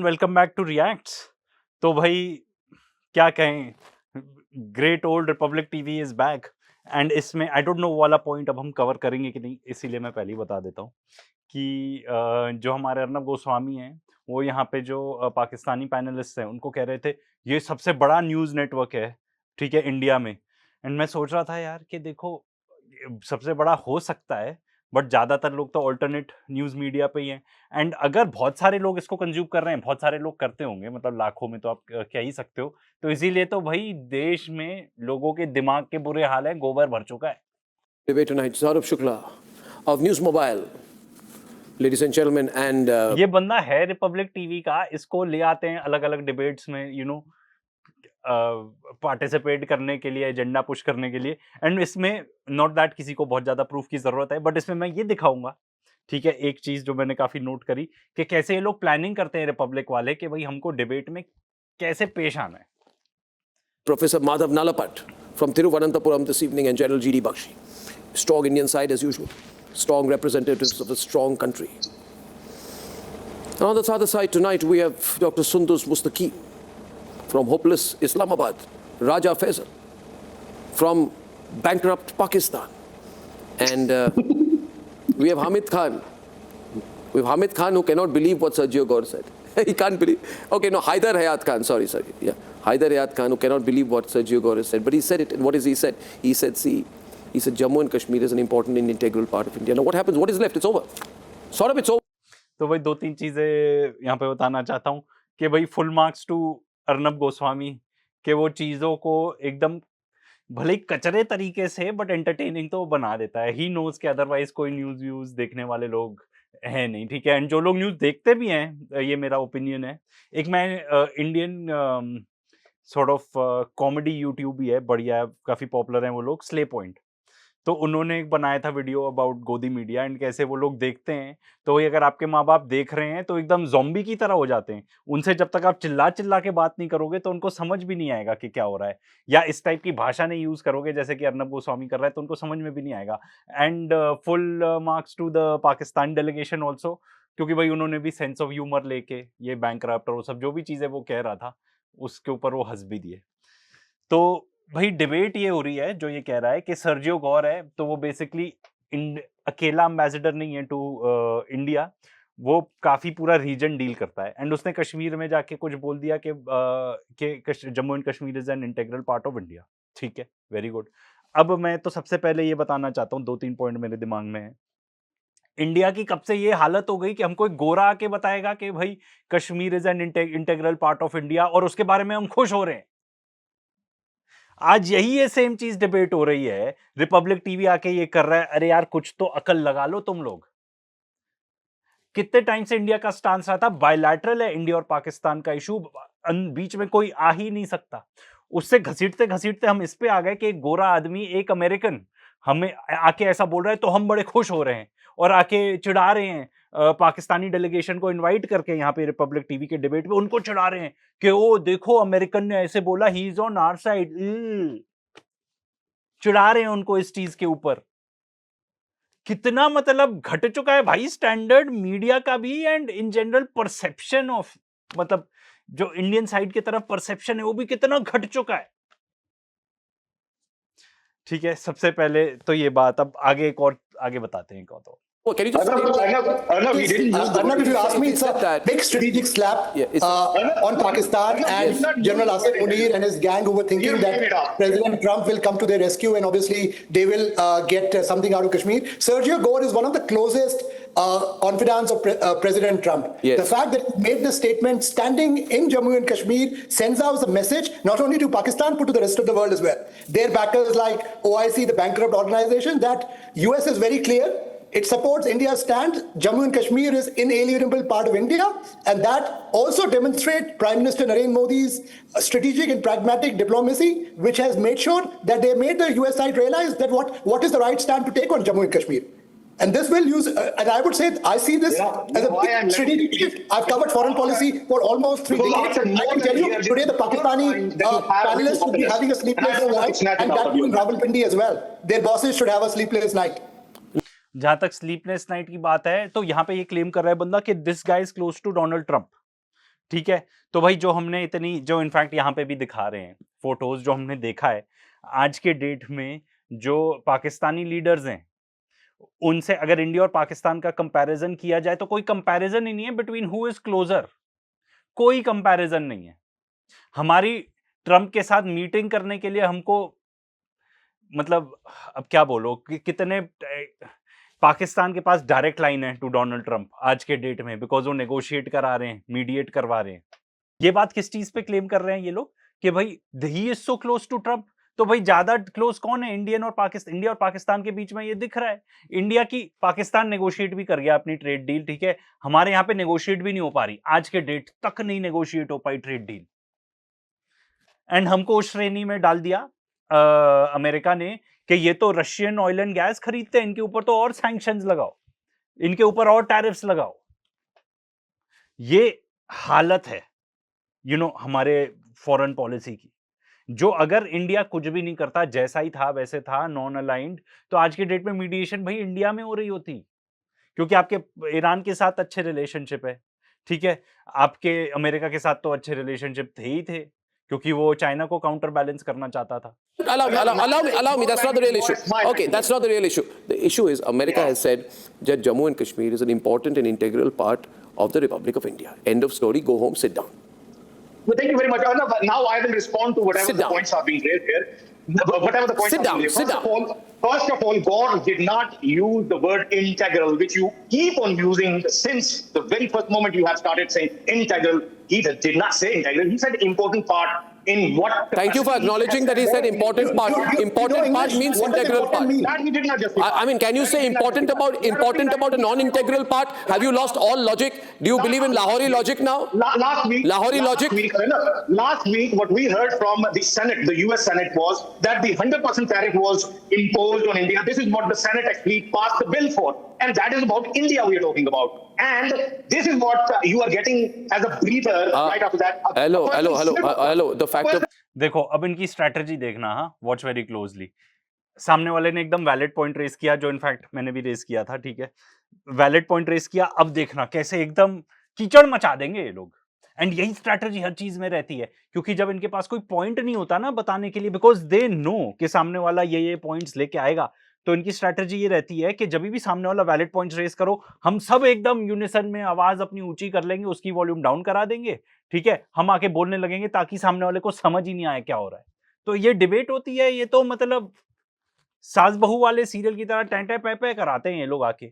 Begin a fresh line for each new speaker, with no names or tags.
Welcome back to reacts. तो भाई क्या कहें, great old Republic TV is back and इसमें आई डोंट नो वाला पॉइंट अब हम कवर करेंगे कि नहीं, इसीलिए मैं पहले ही बता देता हूँ कि जो हमारे अर्नब गोस्वामी हैं वो यहाँ पे जो पाकिस्तानी पैनलिस्ट हैं उनको कह रहे थे ये सबसे बड़ा न्यूज़ नेटवर्क है, ठीक है, इंडिया में। एंड मैं सोच रहा था यार कि देखो सबसे बड़ा हो सकता है, बट ज़्यादातर लोग तो ऑल्टरनेट न्यूज़ मीडिया पे ही हैं। एंड अगर बहुत सारे लोग इसको कंज्यूम कर रहे हैं, बहुत सारे लोग करते होंगे, मतलब लाखों में तो आप कह ही सकते हो। तो इसीलिए तो भाई देश में लोगों के दिमाग के बुरे हाल है, गोबर भर चुका है।
Debate tonight, Saurabh Shukla of News Mobile, ladies and gentlemen, and
ये बंदा है रिपब्लिक टीवी का, इसको ले आते हैं अलग अलग डिबेट्स में, यू नो, पार्टिसिपेट करने के लिए, एजेंडा पुश करने के लिए। एंड इसमें नॉट दैट किसी को बहुत ज्यादा प्रूफ की जरूरत है, बट इसमें मैं ये दिखाऊंगा, ठीक है, एक चीज जो मैंने काफी नोट करी कि कैसे ये लोग प्लानिंग करते हैं रिपब्लिक वाले कि भाई हमको डिबेट में कैसे पेश आना है।
Professor Madhav Nalapat from Thiruvananthapuram this evening, and General G.D. Bakshi. Strong Indian side as usual. Strong representatives of a strong country. And on the other side tonight we have Dr. Sundus Mustaqim from hopeless Islamabad, Raja Faisal from bankrupt Pakistan, and we have Hamid Khan. We have Hamid Khan who cannot believe what Sergio Gore said. He can't believe. Okay, no, Haider Hayat Khan. Sorry, Sergio. Yeah, Haider Hayat Khan who cannot believe what Sergio Gore has said. But he said it. And what is he said? He said, see, he said Jammu and Kashmir is an important and integral part of India. Now what happens? What is left? It's over. Sort of, it's over.
तो भाई दो तीन चीजें यहाँ पे बताना चाहता हूँ कि भाई full marks to Arnab Goswami कि वो चीजों को एकदम भले ही कचरे तरीके से बट एंटरटेनिंग तो बना देता है। ही नोज के अदरवाइज कोई न्यूज व्यूज देखने वाले लोग है नहीं, ठीक है। एंड जो लोग न्यूज देखते भी हैं, ये मेरा ओपिनियन है। एक मैं Indian sort of comedy YouTube भी है, बढ़िया है, काफी पॉपुलर है वो लोग, स्ले पॉइंट। तो उन्होंने एक बनाया था वीडियो अबाउट गोदी मीडिया एंड कैसे वो लोग देखते हैं। तो वही अगर आपके माँ बाप देख रहे हैं तो एकदम ज़ॉम्बी की तरह हो जाते हैं। उनसे जब तक आप चिल्ला चिल्ला के बात नहीं करोगे तो उनको समझ भी नहीं आएगा कि क्या हो रहा है, या इस टाइप की भाषा नहीं यूज करोगे जैसे कि अर्नब गोस्वामी कर रहा है तो उनको समझ में भी नहीं आएगा। And full marks to the Pakistan delegation also, क्योंकि भाई उन्होंने भी सेंस ऑफ ह्यूमर लेके ये बैंकरप्ट और वो सब जो भी चीजें वो कह रहा था उसके ऊपर वो हंस भी दिए। तो भाई डिबेट ये हो रही है, जो ये कह रहा है कि सर्जियो गौर है तो वो बेसिकली अकेला एम्बेसडर नहीं है टू इंडिया, वो काफी पूरा रीजन डील करता है। एंड उसने कश्मीर में जाके कुछ बोल दिया कि Jammu and Kashmir is an integral part of India. ठीक है, वेरी गुड। अब मैं तो सबसे पहले ये बताना चाहता हूँ, दो तीन पॉइंट मेरे दिमाग में है। इंडिया की कब से ये हालत हो गई कि हमको एक गोरा आके बताएगा कि भाई Kashmir is an integral part of India और उसके बारे में हम खुश हो रहे हैं। आज यही ये सेम चीज डिबेट हो रही है, रिपब्लिक टीवी आके ये कर रहा है। अरे यार कुछ तो अकल लगा लो तुम लोग। कितने टाइम से इंडिया का स्टांस रहा था बायलैटरल है इंडिया और पाकिस्तान का इशू, बीच में कोई आ ही नहीं सकता। उससे घसीटते घसीटते हम इस पे आ गए कि एक गोरा आदमी, एक अमेरिकन हमें आके ऐसा बोल रहा है तो हम बड़े खुश हो रहे हैं और आके चिढ़ा रहे हैं। पाकिस्तानी डेलीगेशन को इनवाइट करके यहाँ पे रिपब्लिक टीवी के डिबेट पे उनको चिढ़ा रहे हैं कि ओ देखो अमेरिकन ने ऐसे बोला, he is on our side. चिढ़ा रहे हैं उनको इस चीज के ऊपर। कितना मतलब घट चुका है भाई स्टैंडर्ड मीडिया का भी, and in general perception of, मतलब जो इंडियन साइड की तरफ परसेप्शन है वो भी कितना घट चुका है। ठीक है, सबसे पहले तो ये बात, अब आगे एक और आगे बताते हैं। तो
Well, can you just
Arnab, we didn't use the
Arnab, if you ask me, it's a
that.
big strategic slap on Pakistan and General Asif Munir and his gang, who were thinking that President Trump will come to their rescue and obviously they will get something out of Kashmir. Sergio Gore is one of the closest confidants of President Trump.
Yes.
The fact that he made the statement standing in Jammu and Kashmir sends out a message not only to Pakistan but to the rest of the world as well. Their backers like OIC, the bankrupt organization, that US is very clear. It supports India's stand. Jammu and Kashmir is inalienable part of India, and that also demonstrates Prime Minister Narendra Modi's strategic and pragmatic diplomacy, which has made sure that they made the US side realize that what is the right stand to take on Jammu and Kashmir. And this will use, and I would say, I see this as a big strategic shift. I've covered foreign policy for almost 3 decades. I can tell you, today the Pakistani panelists would be having a sleepless night, and that too in Rawalpindi as well. Their bosses should have a sleepless night.
जहां तक sleepless night की बात है तो यहाँ पे ये claim कर रहा है बंदा कि this guy is close to Donald Trump. ठीक है, तो भाई जो हमने इतनी जो इनफैक्ट यहाँ पे भी दिखा रहे हैं फोटोज जो हमने देखा है आज के डेट में जो पाकिस्तानी लीडर्स हैं उनसे अगर इंडिया और पाकिस्तान का कंपैरिजन किया जाए तो कोई कंपैरिजन ही नहीं है बिटवीन हु इज क्लोजर, कोई कंपैरिजन नहीं है। हमारी ट्रंप के साथ मीटिंग करने के लिए हमको मतलब अब क्या बोलो कि कितने पाकिस्तान के पास डायरेक्ट लाइन है टू डोनाल्ड ट्रंप आज के डेट में बिकॉज वो नेगोशिएट करा रहे हैं, मीडिएट करवा रहे हैं। ये बात किस चीज पे क्लेम कर रहे हैं ये लोग कि भाई he is so close to Trump, तो भाई ज्यादा क्लोज कौन है? इंडिया और पाकिस्तान के बीच में ये दिख रहा है। इंडिया की पाकिस्तान नेगोशिएट भी कर गया अपनी ट्रेड डील, ठीक है, हमारे यहाँ पे नेगोशिएट भी नहीं हो पा रही, आज के डेट तक नहीं नेगोशिएट हो पाई ट्रेड डील। एंड हमको उस श्रेणी में डाल दिया अमेरिका ने कि ये तो रशियन ऑयल एंड गैस खरीदते हैं, इनके ऊपर तो और सैंक्शंस लगाओ, इनके ऊपर और टैरिफ्स लगाओ। ये हालत है हमारे फॉरेन पॉलिसी की, जो अगर इंडिया कुछ भी नहीं करता, जैसा ही था वैसे था, नॉन अलाइंड, तो आज की डेट में मीडिएशन भाई इंडिया में हो रही होती, क्योंकि आपके ईरान के साथ अच्छे रिलेशनशिप है, ठीक है, आपके अमेरिका के साथ तो अच्छे रिलेशनशिप थे ही थे, क्योंकि वो चाइना को काउंटर बैलेंस करना चाहता था।
Allow me. That's not the real issue. Okay, that's not the real issue. The issue is America has said that Jammu and Kashmir is an important and integral part of the Republic of India. End of story. Go home. Sit down.
Well, thank you very much. Arnab, now I will respond to whatever
Sit
the
down.
points are being raised here. Whatever the points
Sit
are
down,
being raised.
sit down.
First of all, God did not use the word integral, which you keep on using since the very first moment you have started saying integral. He did not say integral. He said important part. In what?
Thank you for acknowledging that he said important part. Important part means
What does
integral
important
part.
mean?
That he did not justify.
I mean, can you say important about a non-integral part? Have you lost all logic? Do you believe in Lahori logic now?
Last week,
Lahori logic?
Last week, what we heard from the Senate, the US Senate, was that the 100% tariff was imposed on India. This is what the Senate actually passed the bill for. And that is about India we are talking about. And this is what you are getting as a breather right after that.
Hello. The fact of
देखो अब इनकी strategy देखना, हाँ, watch very closely. सामने वाले ने एकदम valid point race किया, जो इनफैक्ट मैंने भी रेस किया था, ठीक है, वैलिड पॉइंट रेस किया। अब देखना कैसे एकदम कीचड़ मचा देंगे ये लोग। एंड यही स्ट्रैटेजी हर चीज में रहती है, क्योंकि जब इनके पास कोई पॉइंट नहीं होता ना बताने के लिए, बिकॉज दे नो कि सामने वाला ये पॉइंट्स लेके आएगा, तो इनकी स्ट्रैटेजी ये रहती है कि जब भी सामने वाला वैलिड पॉइंट्स रेस करो, हम सब एकदम यूनिसन में आवाज अपनी ऊंची कर लेंगे, उसकी वॉल्यूम डाउन करा देंगे, ठीक है, हम आके बोलने लगेंगे ताकि सामने वाले को समझ ही नहीं आए क्या हो रहा है। तो ये डिबेट होती है, ये तो मतलब सास बहू वाले सीरियल की तरह टेंटे पे कराते हैं ये लोग आके।